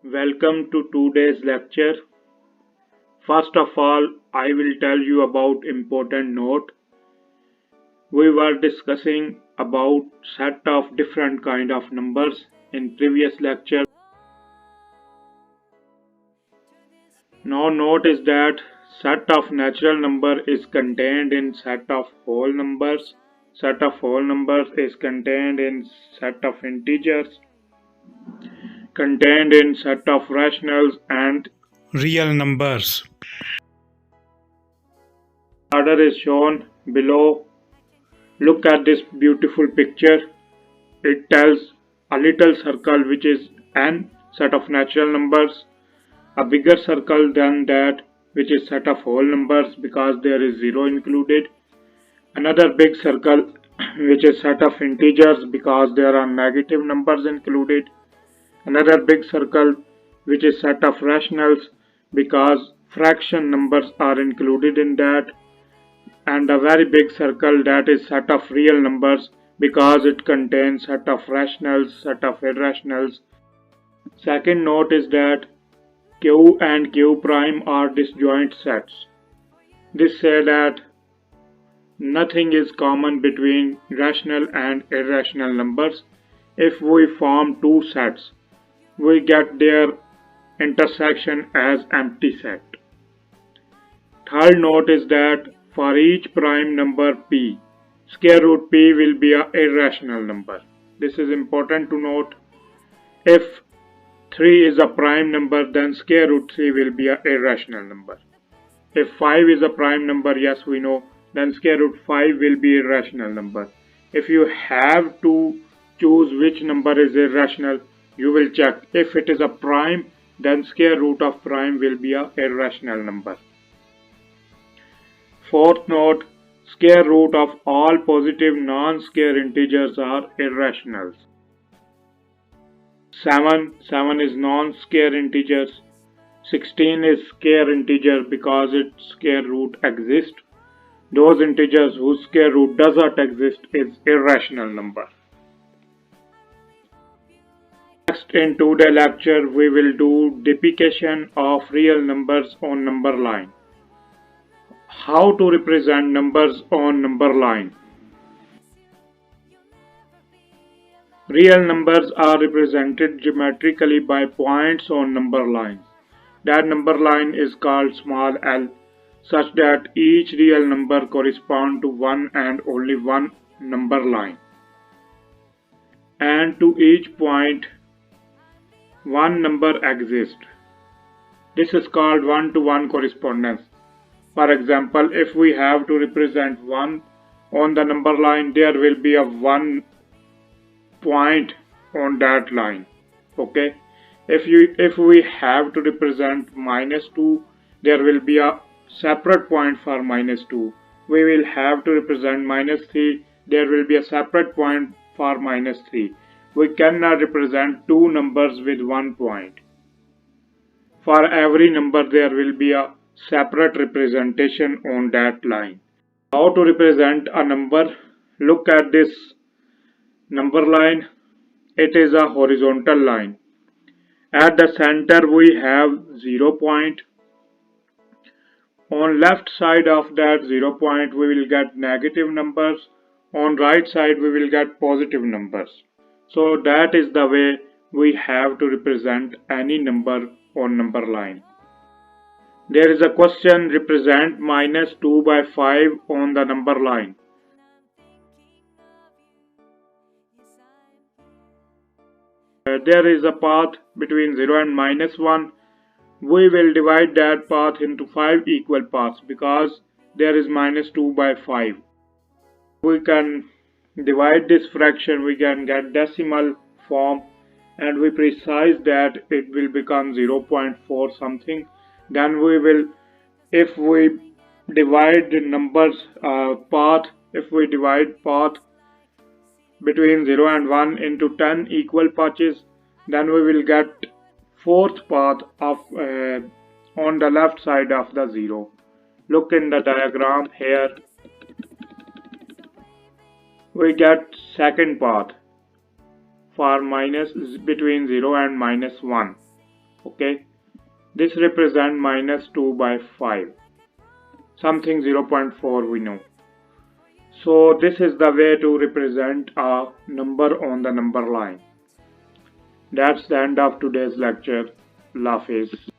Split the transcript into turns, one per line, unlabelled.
Welcome to today's lecture. First of all, I will tell you about important note. We were discussing about set of different kind of numbers in previous lecture. Now notice that set of natural number is contained in set of whole numbers. Set of whole numbers is contained in set of integers, contained in set of rationals and real numbers. Order is shown below. Look at this beautiful picture. It tells a little circle which is n set of natural numbers, a bigger circle than that which is set of whole numbers because there is 0 included, another big circle which is set of integers because there are negative numbers included, another big circle which is set of rationals because fraction numbers are included in that, and a very big circle that is set of real numbers because it contains set of rationals, set of irrationals. Second note is that Q and Q prime are disjoint sets. This says that nothing is common between rational and irrational numbers. If we form two sets, we get their intersection as empty set. Third note is that for each prime number p, square root p will be an irrational number. This is important to note. If 3 is a prime number, then square root 3 will be an irrational number. If 5 is a prime number, yes we know, then square root 5 will be irrational number. If you have to choose which number is irrational, you will check. If it is a prime, then square root of prime will be an irrational number. Fourth note, square root of all positive non-square integers are irrationals. 7 is non-square integers. 16 is square integer because its square root exists. Those integers whose square root does not exist is irrational number. Next in today's lecture we will do depiction of real numbers on number line. How to represent numbers on number line. Real numbers are represented geometrically by points on number lines. That number line is called small l, such that each real number corresponds to one and only one number line, and to each point one number exists. This is called one-to-one correspondence. For example, if we have to represent 1 on the number line, there will be a 1 point on that line. Okay. If we have to represent -2, there will be a separate point for -2. We will have to represent -3, there will be a separate point for -3. We cannot represent two numbers with one point. For every number there will be a separate representation on that line. How to represent a number? Look at this number line. It is a horizontal line. At the center we have 0 point. On left side of that 0 point we will get negative numbers. On right side we will get positive numbers. So that is the way we have to represent any number on number line. There is a question, represent -2 by 5 on the number line. There is a path between 0 and -1. We will divide that path into 5 equal parts because there is -2 by 5. We can divide this fraction, we can get decimal form, and we precise that it will become 0.4 something. Then we will, if we divide the numbers path, if we divide path between 0 and 1 into 10 equal patches, then we will get fourth path of on the left side of the 0. Look in the diagram here. We get second path for between 0 and -1. Okay, this represent minus 2 by 5, something 0.4 we know. So this is the way to represent a number on the number line. That's the end of today's lecture. Allah Hafiz.